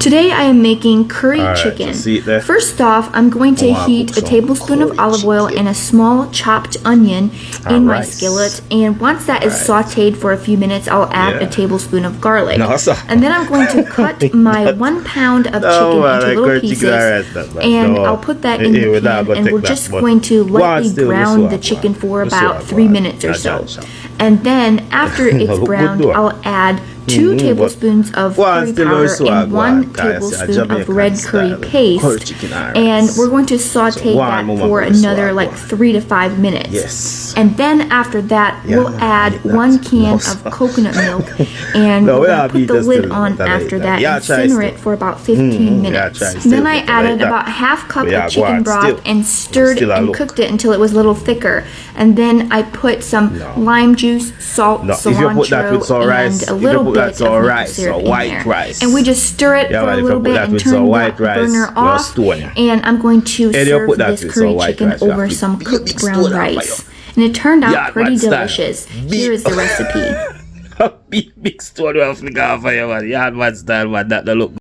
Today I am making curry chicken. First off, I'm going to heat a tablespoon of olive oil and a small chopped onion in my skillet. And once that is sauteed for a few minutes, I'll add a tablespoon of garlic. And then I'm going to cut my 1 pound of chicken into little pieces. And I'll put that in the pan, and we're just going to lightly brown the chicken for about 3 minutes or so. And then after it's browned, I'll add 2 tablespoons of curry powder and 1 tablespoon of red curry paste, and we're going to saute that for another like 3 to 5 minutes. And then after that, we'll add 1 can of coconut milk, and we're going to put the lid on after that and simmer it for about 15 minutes. Then I added about ½ cup of chicken broth and stirred and cooked it until it was a little thicker. And then I put some lime juice, salt, cilantro, and a little bit of maple syrup in there. And we just stir it for a little bit and turn that burner off. And I'm going to serve this curry chicken over some cooked brown rice. And it turned out pretty delicious. Here is the recipe. Big stone we have to go for you, man. Yard man style, man. That look